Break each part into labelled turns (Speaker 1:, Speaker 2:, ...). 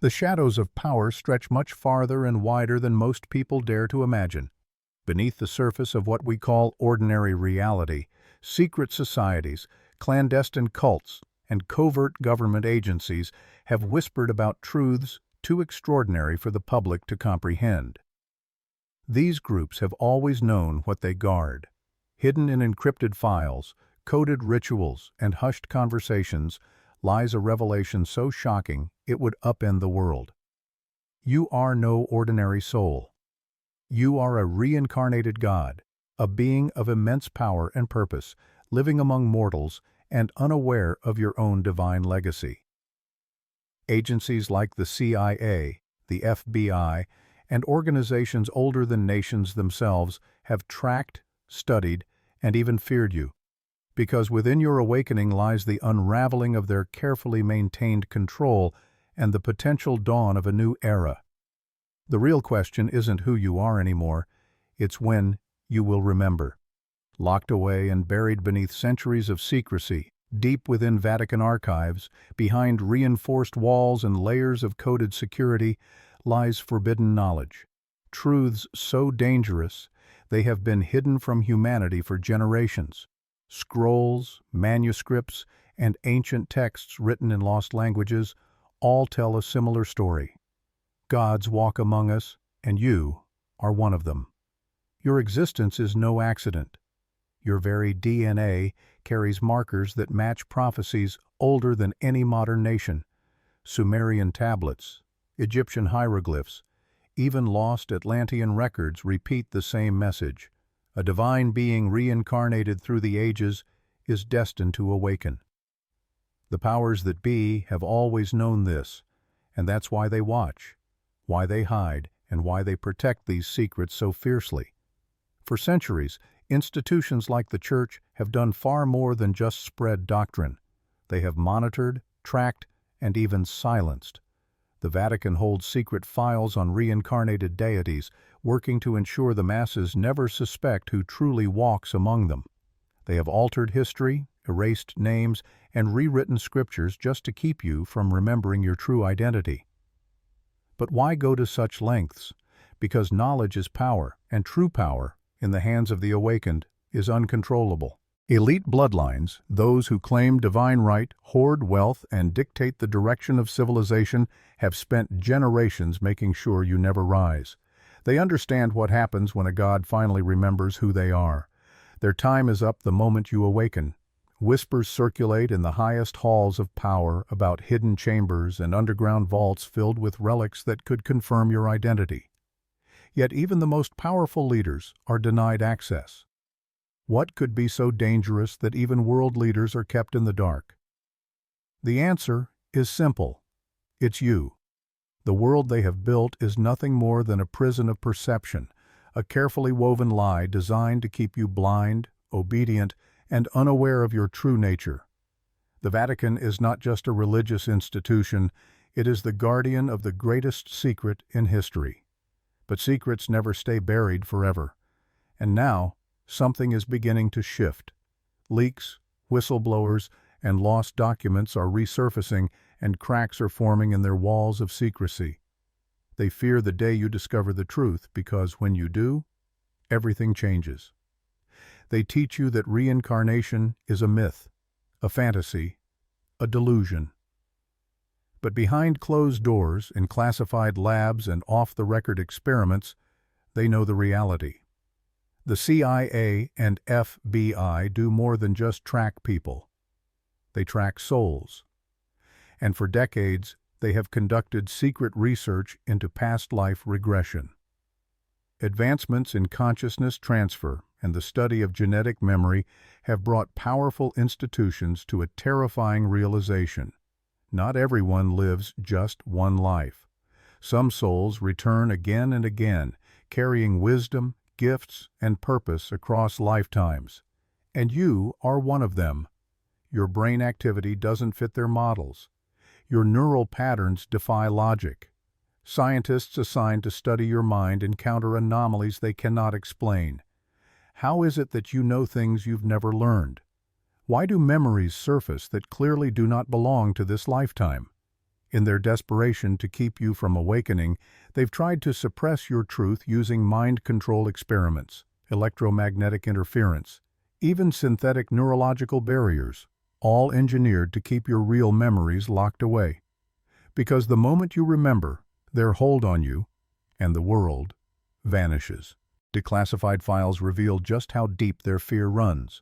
Speaker 1: The shadows of power stretch much farther and wider than most people dare to imagine. Beneath the surface of what we call ordinary reality, secret societies, clandestine cults, and covert government agencies have whispered about truths too extraordinary for the public to comprehend. These groups have always known what they guard. Hidden in encrypted files, coded rituals, and hushed conversations lies a revelation so shocking it would upend the world. You are no ordinary soul. You are a reincarnated God, a being of immense power and purpose, living among mortals and unaware of your own divine legacy. Agencies like the CIA, the FBI, and organizations older than nations themselves have tracked, studied, and even feared you, because within your awakening lies the unraveling of their carefully maintained control and the potential dawn of a new era. The real question isn't who you are anymore, it's when you will remember. Locked away and buried beneath centuries of secrecy, deep within Vatican archives, behind reinforced walls and layers of coded security, lies forbidden knowledge. Truths so dangerous they have been hidden from humanity for generations. Scrolls, manuscripts, and ancient texts written in lost languages all tell a similar story. Gods walk among us, and you are one of them. Your existence is no accident. Your very DNA carries markers that match prophecies older than any modern nation. Sumerian tablets, Egyptian hieroglyphs, even lost Atlantean records repeat the same message. A divine being reincarnated through the ages is destined to awaken. The powers that be have always known this, and that's why they watch, why they hide, and why they protect these secrets so fiercely. For centuries, institutions like the Church have done far more than just spread doctrine. They have monitored, tracked, and even silenced. The Vatican holds secret files on reincarnated deities, working to ensure the masses never suspect who truly walks among them. They have altered history, erased names, and rewritten scriptures just to keep you from remembering your true identity. But why go to such lengths? Because knowledge is power, and true power, in the hands of the awakened, is uncontrollable. Elite bloodlines, those who claim divine right, hoard wealth, and dictate the direction of civilization, have spent generations making sure you never rise. They understand what happens when a god finally remembers who they are. Their time is up the moment you awaken. Whispers circulate in the highest halls of power about hidden chambers and underground vaults filled with relics that could confirm your identity. Yet even the most powerful leaders are denied access. What could be so dangerous that even world leaders are kept in the dark? The answer is simple. It's you. The world they have built is nothing more than a prison of perception, a carefully woven lie designed to keep you blind, obedient, and unaware of your true nature. The Vatican is not just a religious institution, it is the guardian of the greatest secret in history. But secrets never stay buried forever. And now, something is beginning to shift. Leaks, whistleblowers, and lost documents are resurfacing, and cracks are forming in their walls of secrecy. They fear the day you discover the truth, because when you do, everything changes. They teach you that reincarnation is a myth, a fantasy, a delusion. But behind closed doors, in classified labs and off-the-record experiments, they know the reality. The CIA and FBI do more than just track people. They track souls. And for decades, they have conducted secret research into past life regression. Advancements in consciousness transfer and the study of genetic memory have brought powerful institutions to a terrifying realization. Not everyone lives just one life. Some souls return again and again, carrying wisdom, gifts, and purpose across lifetimes. And you are one of them. Your brain activity doesn't fit their models. Your neural patterns defy logic. Scientists assigned to study your mind encounter anomalies they cannot explain. How is it that you know things you've never learned? Why do memories surface that clearly do not belong to this lifetime? In their desperation to keep you from awakening, they've tried to suppress your truth using mind control experiments, electromagnetic interference, even synthetic neurological barriers, all engineered to keep your real memories locked away. Because the moment you remember, their hold on you, and the world, vanishes. Declassified files reveal just how deep their fear runs.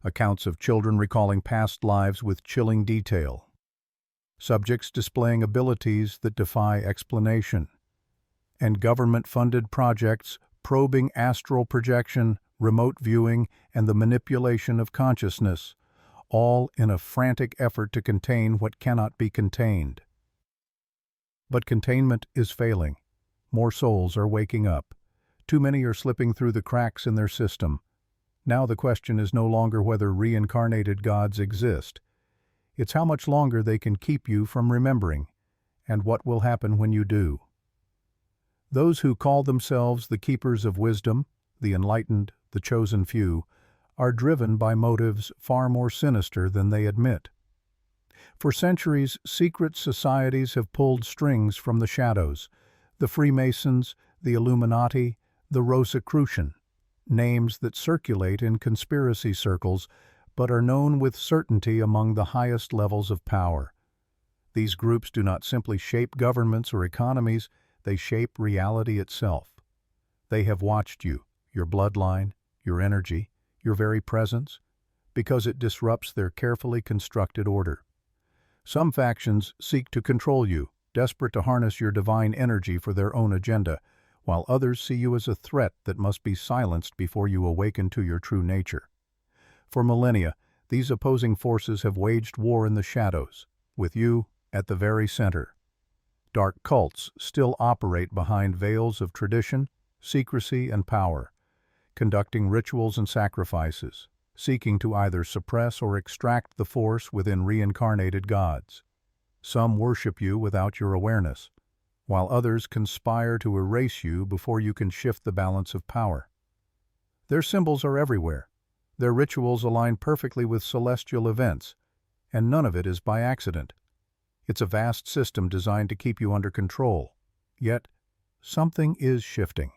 Speaker 1: Accounts of children recalling past lives with chilling detail. Subjects displaying abilities that defy explanation. And government-funded projects probing astral projection, remote viewing, and the manipulation of consciousness, all in a frantic effort to contain what cannot be contained. But containment is failing. More souls are waking up. Too many are slipping through the cracks in their system. Now the question is no longer whether reincarnated gods exist. It's how much longer they can keep you from remembering, and what will happen when you do. Those who call themselves the keepers of wisdom, the enlightened, the chosen few, are driven by motives far more sinister than they admit. For centuries, secret societies have pulled strings from the shadows, the Freemasons, the Illuminati, the Rosicrucian, names that circulate in conspiracy circles but are known with certainty among the highest levels of power. These groups do not simply shape governments or economies, they shape reality itself. They have watched you, your bloodline, your energy, your very presence, because it disrupts their carefully constructed order. Some factions seek to control you, desperate to harness your divine energy for their own agenda, while others see you as a threat that must be silenced before you awaken to your true nature. For millennia, these opposing forces have waged war in the shadows, with you at the very center. Dark cults still operate behind veils of tradition, secrecy, and power, conducting rituals and sacrifices, seeking to either suppress or extract the force within reincarnated gods. Some worship you without your awareness, while others conspire to erase you before you can shift the balance of power. Their symbols are everywhere. Their rituals align perfectly with celestial events, and none of it is by accident. It's a vast system designed to keep you under control. Yet, something is shifting.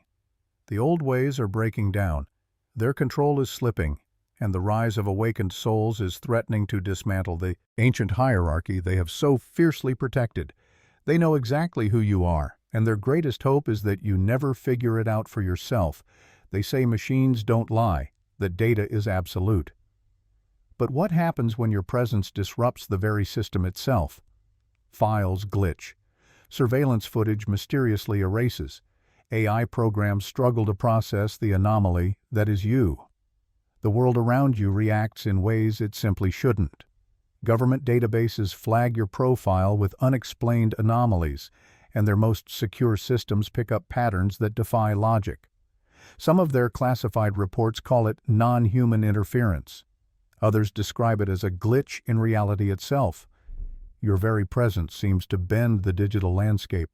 Speaker 1: The old ways are breaking down. Their control is slipping, and the rise of awakened souls is threatening to dismantle the ancient hierarchy they have so fiercely protected. They know exactly who you are, and their greatest hope is that you never figure it out for yourself. They say machines don't lie, that data is absolute. But what happens when your presence disrupts the very system itself? Files glitch. Surveillance footage mysteriously erases. AI programs struggle to process the anomaly that is you. The world around you reacts in ways it simply shouldn't. Government databases flag your profile with unexplained anomalies, and their most secure systems pick up patterns that defy logic. Some of their classified reports call it non-human interference. Others describe it as a glitch in reality itself. Your very presence seems to bend the digital landscape.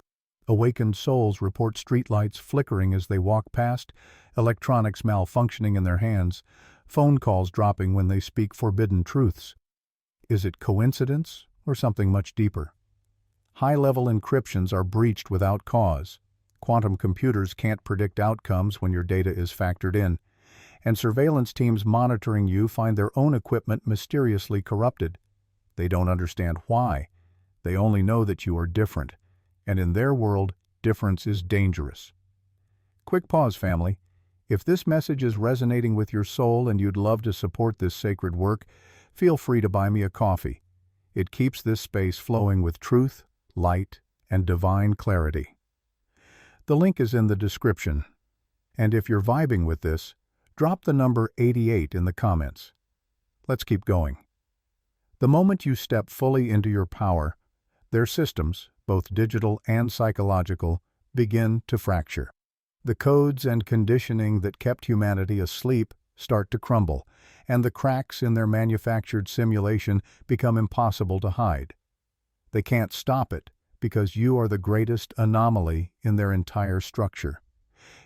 Speaker 1: Awakened souls report streetlights flickering as they walk past, electronics malfunctioning in their hands, phone calls dropping when they speak forbidden truths. Is it coincidence or something much deeper? High-level encryptions are breached without cause. Quantum computers can't predict outcomes when your data is factored in, and surveillance teams monitoring you find their own equipment mysteriously corrupted. They don't understand why. They only know that you are different, and in their world, difference is dangerous. Quick pause, family. If this message is resonating with your soul and you'd love to support this sacred work, feel free to buy me a coffee. It keeps this space flowing with truth, light, and divine clarity. The link is in the description. And if you're vibing with this, drop the number 88 in the comments. Let's keep going. The moment you step fully into your power, their systems, both digital and psychological, begin to fracture. The codes and conditioning that kept humanity asleep start to crumble, and the cracks in their manufactured simulation become impossible to hide. They can't stop it, because you are the greatest anomaly in their entire structure.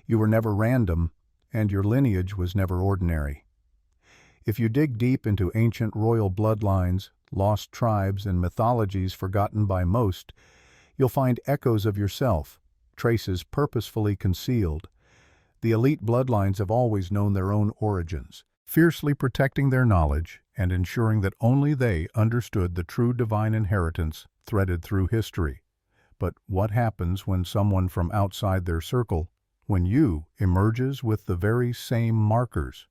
Speaker 1: You were never random, and your lineage was never ordinary. If you dig deep into ancient royal bloodlines, lost tribes, and mythologies forgotten by most, you'll find echoes of yourself, traces purposefully concealed. The elite bloodlines have always known their own origins, fiercely protecting their knowledge and ensuring that only they understood the true divine inheritance threaded through history. But what happens when someone from outside their circle, when you, emerges with the very same markers?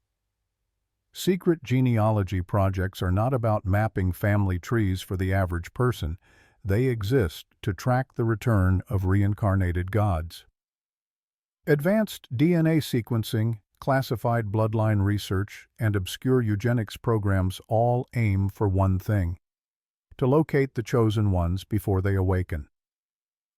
Speaker 1: Secret genealogy projects are not about mapping family trees for the average person. They exist to track the return of reincarnated gods. Advanced DNA sequencing, classified bloodline research, and obscure eugenics programs all aim for one thing: to locate the chosen ones before they awaken.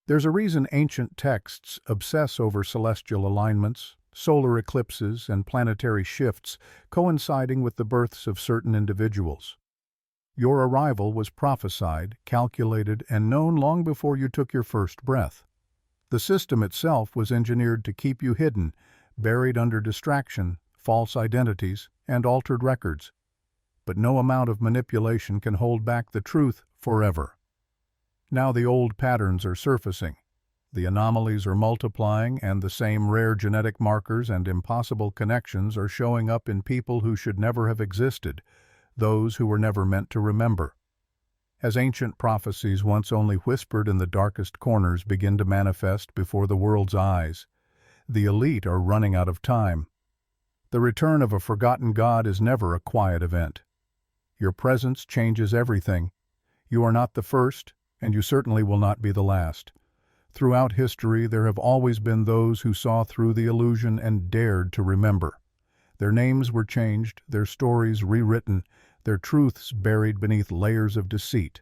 Speaker 1: There's a reason ancient texts obsess over celestial alignments, solar eclipses, and planetary shifts coinciding with the births of certain individuals. Your arrival was prophesied, calculated, and known long before you took your first breath. The system itself was engineered to keep you hidden, buried under distraction, false identities, and altered records. But no amount of manipulation can hold back the truth forever. Now the old patterns are surfacing. The anomalies are multiplying, and the same rare genetic markers and impossible connections are showing up in people who should never have existed, those who were never meant to remember. As ancient prophecies once only whispered in the darkest corners begin to manifest before the world's eyes, the elite are running out of time. The return of a forgotten god is never a quiet event. Your presence changes everything. You are not the first, and you certainly will not be the last. Throughout history, there have always been those who saw through the illusion and dared to remember. Their names were changed, their stories rewritten, their truths buried beneath layers of deceit.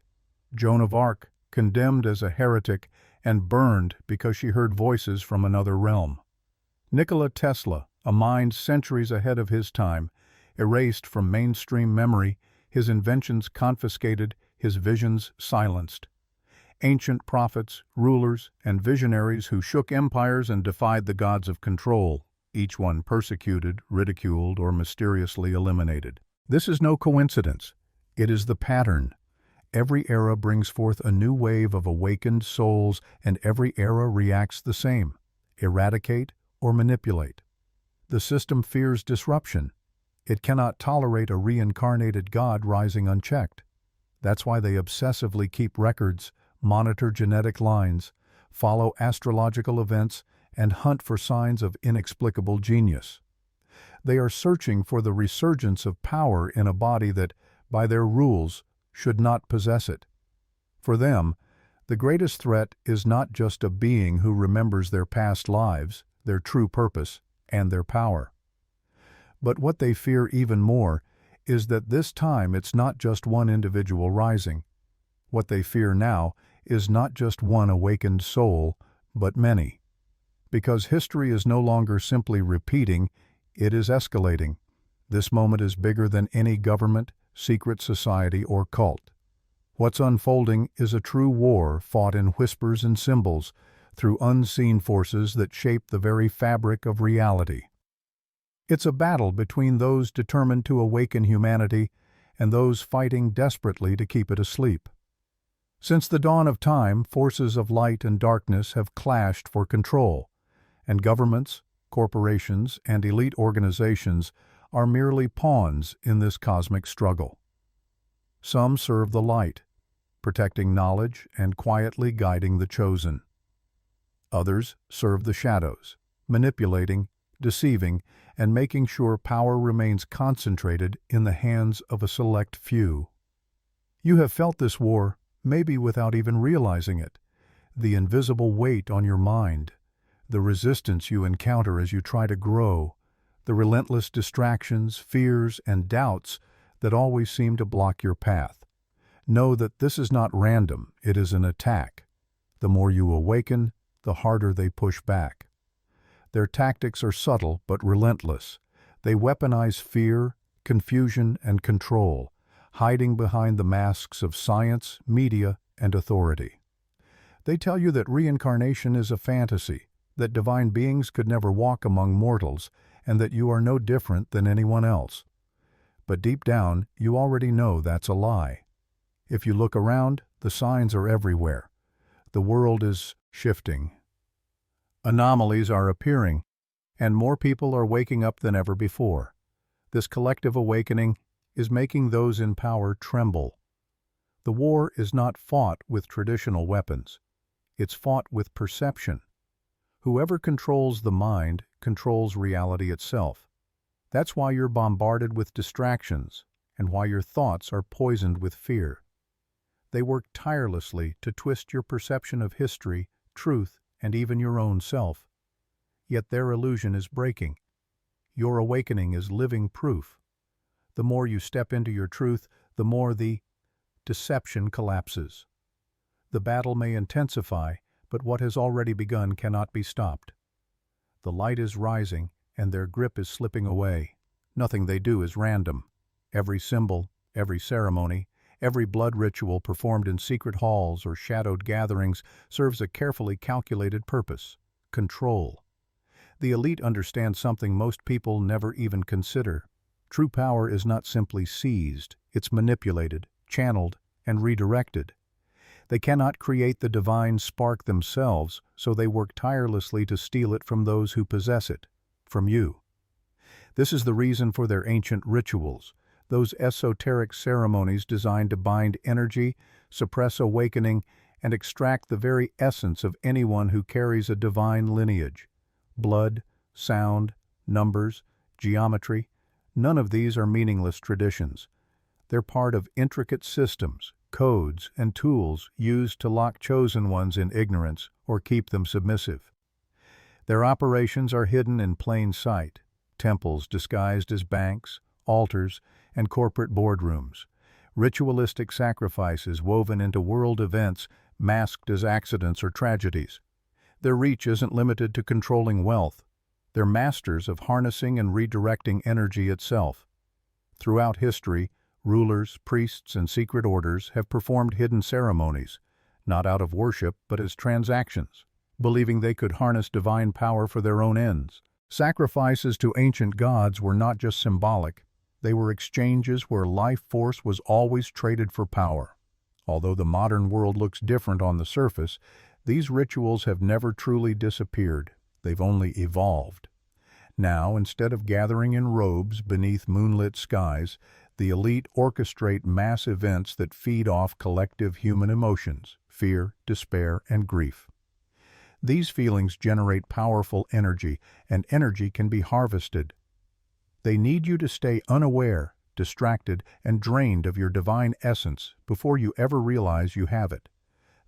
Speaker 1: Joan of Arc, condemned as a heretic and burned because she heard voices from another realm. Nikola Tesla, a mind centuries ahead of his time, erased from mainstream memory, his inventions confiscated, his visions silenced. Ancient prophets, rulers, and visionaries who shook empires and defied the gods of control, each one persecuted, ridiculed, or mysteriously eliminated. This is no coincidence. It is the pattern. Every era brings forth a new wave of awakened souls, and every era reacts the same: eradicate or manipulate. The system fears disruption. It cannot tolerate a reincarnated god rising unchecked. That's why they obsessively keep records, monitor genetic lines, follow astrological events, and hunt for signs of inexplicable genius. They are searching for the resurgence of power in a body that, by their rules, should not possess it. For them, the greatest threat is not just a being who remembers their past lives, their true purpose, and their power. But what they fear even more is that this time it's not just one individual rising. What they fear now is not just one awakened soul, but many. Because history is no longer simply repeating, it is escalating. This moment is bigger than any government, secret society, or cult. What's unfolding is a true war fought in whispers and symbols, through unseen forces that shape the very fabric of reality. It's a battle between those determined to awaken humanity and those fighting desperately to keep it asleep. Since the dawn of time, forces of light and darkness have clashed for control, and governments, corporations, and elite organizations are merely pawns in this cosmic struggle. Some serve the light, protecting knowledge and quietly guiding the chosen. Others serve the shadows, manipulating, deceiving, and making sure power remains concentrated in the hands of a select few. You have felt this war, maybe without even realizing it, the invisible weight on your mind, the resistance you encounter as you try to grow, the relentless distractions, fears, and doubts that always seem to block your path. Know that this is not random, it is an attack. The more you awaken, the harder they push back. Their tactics are subtle but relentless. They weaponize fear, confusion, and control, hiding behind the masks of science, media, and authority. They tell you that reincarnation is a fantasy, that divine beings could never walk among mortals, and that you are no different than anyone else. But deep down, you already know that's a lie. If you look around, the signs are everywhere. The world is shifting. Anomalies are appearing, and more people are waking up than ever before. This collective awakening is making those in power tremble. The war is not fought with traditional weapons. It's fought with perception. Whoever controls the mind controls reality itself. That's why you're bombarded with distractions and why your thoughts are poisoned with fear. They work tirelessly to twist your perception of history, truth, and even your own self. Yet their illusion is breaking. Your awakening is living proof. The more you step into your truth, the more the deception collapses. The battle may intensify, but what has already begun cannot be stopped. The light is rising, and their grip is slipping away. Nothing they do is random. Every symbol, every ceremony, every blood ritual performed in secret halls or shadowed gatherings serves a carefully calculated purpose: control. The elite understand something most people never even consider. True power is not simply seized, it's manipulated, channeled, and redirected. They cannot create the divine spark themselves, so they work tirelessly to steal it from those who possess it, from you. This is the reason for their ancient rituals, those esoteric ceremonies designed to bind energy, suppress awakening, and extract the very essence of anyone who carries a divine lineage. Blood, sound, numbers, geometry, none of these are meaningless traditions. They're part of intricate systems, codes, and tools used to lock chosen ones in ignorance or keep them submissive. Their operations are hidden in plain sight: temples disguised as banks, altars, and corporate boardrooms, ritualistic sacrifices woven into world events masked as accidents or tragedies. Their reach isn't limited to controlling wealth. They're masters of harnessing and redirecting energy itself. Throughout history, rulers, priests, and secret orders have performed hidden ceremonies, not out of worship but as transactions, believing they could harness divine power for their own ends. Sacrifices to ancient gods were not just symbolic, they were exchanges where life force was always traded for power. Although the modern world looks different on the surface, these rituals have never truly disappeared, they've only evolved. Now, instead of gathering in robes beneath moonlit skies, the elite orchestrate mass events that feed off collective human emotions: fear, despair, and grief. These feelings generate powerful energy, and energy can be harvested. They need you to stay unaware, distracted, and drained of your divine essence before you ever realize you have it.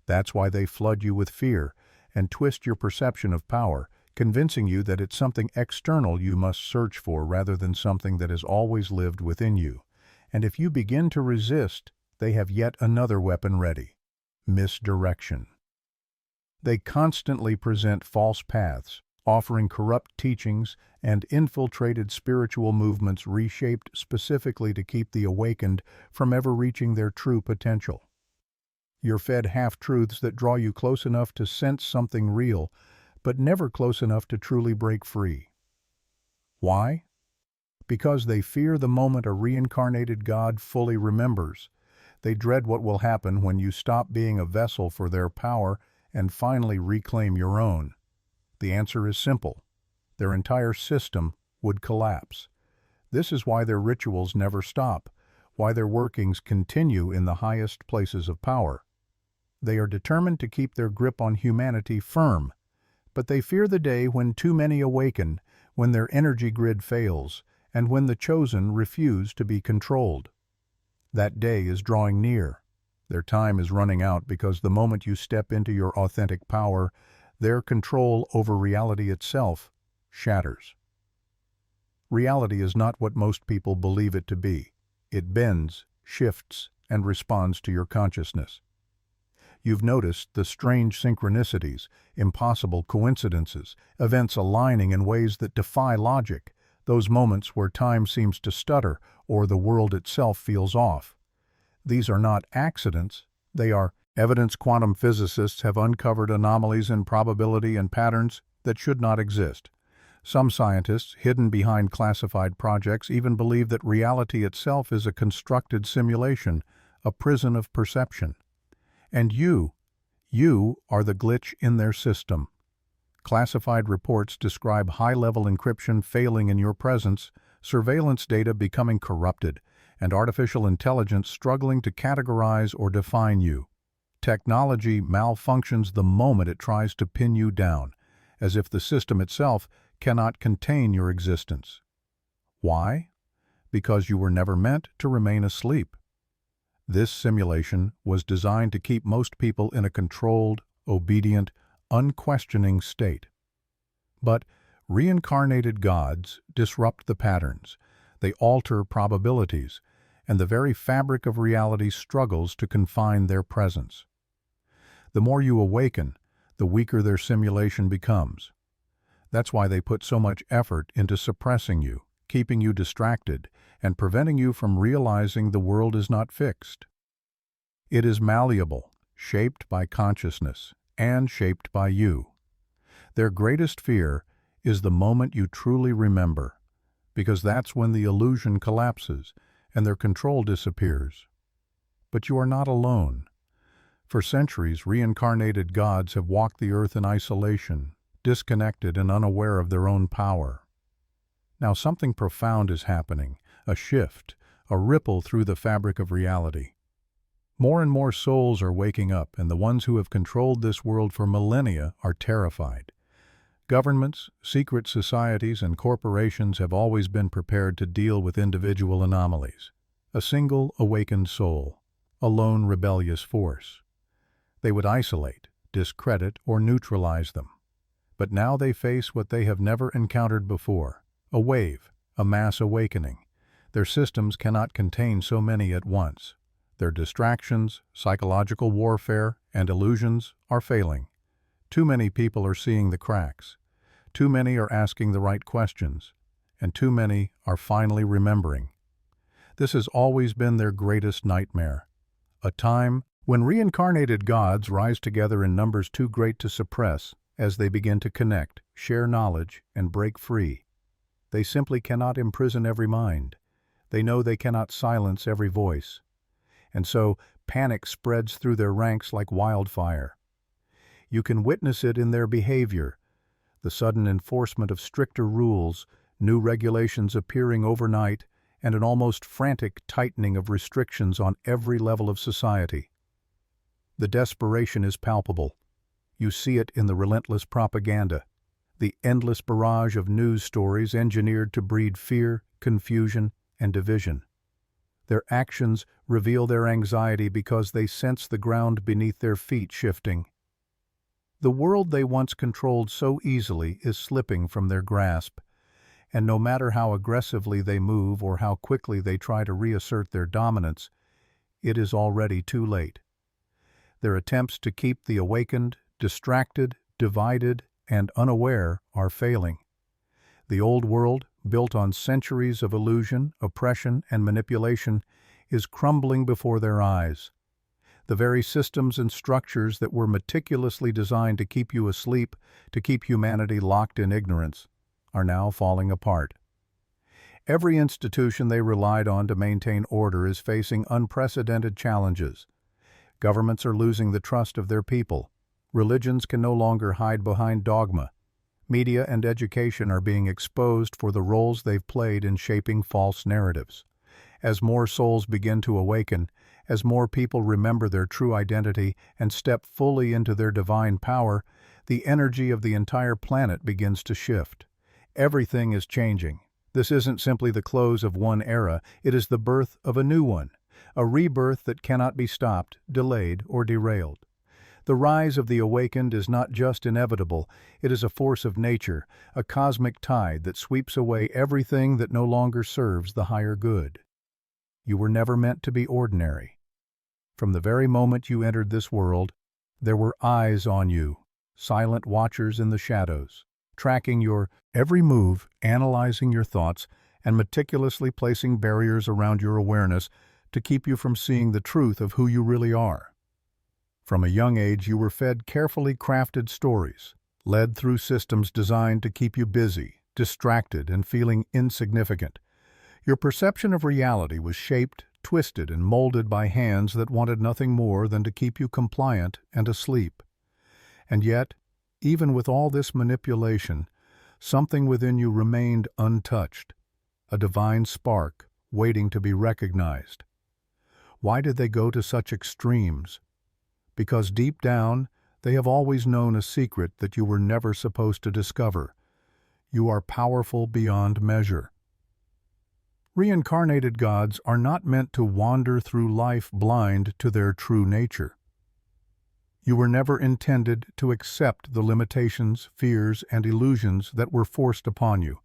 Speaker 1: That's why they flood you with fear and twist your perception of power, convincing you that it's something external you must search for rather than something that has always lived within you. And if you begin to resist, they have yet another weapon ready: misdirection. They constantly present false paths, offering corrupt teachings and infiltrated spiritual movements reshaped specifically to keep the awakened from ever reaching their true potential. You're fed half-truths that draw you close enough to sense something real, but never close enough to truly break free. Why? Because they fear the moment a reincarnated God fully remembers. They dread what will happen when you stop being a vessel for their power and finally reclaim your own. The answer is simple: their entire system would collapse. This is why their rituals never stop, why their workings continue in the highest places of power. They are determined to keep their grip on humanity firm, but they fear the day when too many awaken, when their energy grid fails, and when the chosen refuse to be controlled. That day is drawing near. Their time is running out because the moment you step into your authentic power, their control over reality itself shatters. Reality is not what most people believe it to be. It bends, shifts, and responds to your consciousness. You've noticed the strange synchronicities, impossible coincidences, events aligning in ways that defy logic, those moments where time seems to stutter or the world itself feels off. These are not accidents, they are evidence. Quantum physicists have uncovered anomalies in probability and patterns that should not exist. Some scientists, hidden behind classified projects, even believe that reality itself is a constructed simulation, a prison of perception. And you are the glitch in their system. Classified reports describe high-level encryption failing in your presence, surveillance data becoming corrupted, and artificial intelligence struggling to categorize or define you. Technology malfunctions the moment it tries to pin you down, as if the system itself cannot contain your existence. Why? Because you were never meant to remain asleep. This simulation was designed to keep most people in a controlled, obedient, unquestioning state. But reincarnated gods disrupt the patterns. They alter probabilities, and the very fabric of reality struggles to confine their presence. The more you awaken, the weaker their simulation becomes. That's why they put so much effort into suppressing you, keeping you distracted, and preventing you from realizing the world is not fixed. It is malleable, shaped by consciousness, and shaped by you. Their greatest fear is the moment you truly remember, because that's when the illusion collapses and their control disappears. But you are not alone. For centuries, reincarnated gods have walked the earth in isolation, disconnected and unaware of their own power. Now something profound is happening, a shift, a ripple through the fabric of reality. More and more souls are waking up, and the ones who have controlled this world for millennia are terrified. Governments, secret societies, and corporations have always been prepared to deal with individual anomalies. A single awakened soul, a lone rebellious force. They would isolate, discredit, or neutralize them. But now they face what they have never encountered before, a wave, a mass awakening. Their systems cannot contain so many at once. Their distractions, psychological warfare, and illusions are failing. Too many people are seeing the cracks. Too many are asking the right questions. And too many are finally remembering. This has always been their greatest nightmare. A time when reincarnated gods rise together in numbers too great to suppress as they begin to connect, share knowledge, and break free. They simply cannot imprison every mind. They know they cannot silence every voice. And so panic spreads through their ranks like wildfire. You can witness it in their behavior, the sudden enforcement of stricter rules, new regulations appearing overnight, and an almost frantic tightening of restrictions on every level of society. The desperation is palpable. You see it in the relentless propaganda, the endless barrage of news stories engineered to breed fear, confusion, and division. Their actions reveal their anxiety because they sense the ground beneath their feet shifting. The world they once controlled so easily is slipping from their grasp, and no matter how aggressively they move or how quickly they try to reassert their dominance, it is already too late. Their attempts to keep the awakened, distracted, divided, and unaware are failing. The old world, built on centuries of illusion, oppression, and manipulation, is crumbling before their eyes. The very systems and structures that were meticulously designed to keep you asleep, to keep humanity locked in ignorance, are now falling apart. Every institution they relied on to maintain order is facing unprecedented challenges. Governments are losing the trust of their people. Religions can no longer hide behind dogma. Media and education are being exposed for the roles they've played in shaping false narratives. As more souls begin to awaken, as more people remember their true identity and step fully into their divine power, the energy of the entire planet begins to shift. Everything is changing. This isn't simply the close of one era, it is the birth of a new one, a rebirth that cannot be stopped, delayed, or derailed. The rise of the awakened is not just inevitable, it is a force of nature, a cosmic tide that sweeps away everything that no longer serves the higher good. You were never meant to be ordinary. From the very moment you entered this world, there were eyes on you, silent watchers in the shadows, tracking your every move, analyzing your thoughts, and meticulously placing barriers around your awareness to keep you from seeing the truth of who you really are. From a young age, you were fed carefully crafted stories, led through systems designed to keep you busy, distracted, and feeling insignificant. Your perception of reality was shaped, twisted, and molded by hands that wanted nothing more than to keep you compliant and asleep. And yet, even with all this manipulation, something within you remained untouched, a divine spark waiting to be recognized. Why did they go to such extremes? Because deep down, they have always known a secret that you were never supposed to discover. You are powerful beyond measure. Reincarnated gods are not meant to wander through life blind to their true nature. You were never intended to accept the limitations, fears, and illusions that were forced upon you.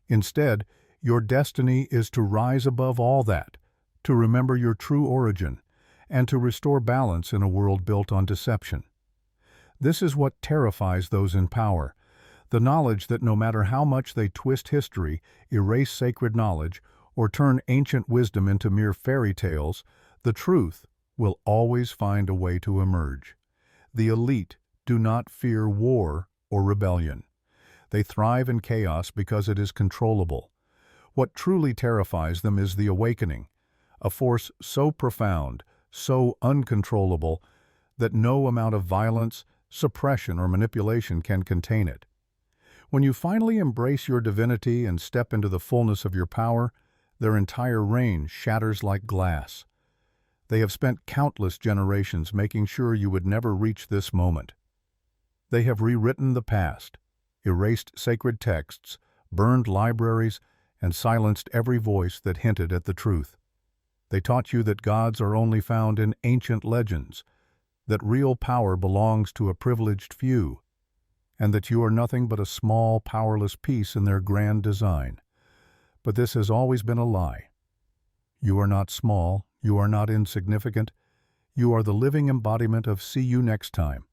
Speaker 1: Instead, your destiny is to rise above all that, to remember your true origin, and to restore balance in a world built on deception. This is what terrifies those in power, the knowledge that no matter how much they twist history, erase sacred knowledge, or turn ancient wisdom into mere fairy tales, the truth will always find a way to emerge. The elite do not fear war or rebellion. They thrive in chaos because it is controllable. What truly terrifies them is the awakening, a force so profound, so uncontrollable, that no amount of violence, suppression, or manipulation can contain it. When you finally embrace your divinity and step into the fullness of your power, their entire reign shatters like glass. They have spent countless generations making sure you would never reach this moment. They have rewritten the past, erased sacred texts, burned libraries, and silenced every voice that hinted at the truth. They taught you that gods are only found in ancient legends, that real power belongs to a privileged few, and that you are nothing but a small, powerless piece in their grand design. But this has always been a lie. You are not small, you are not insignificant, you are the living embodiment of see you next time.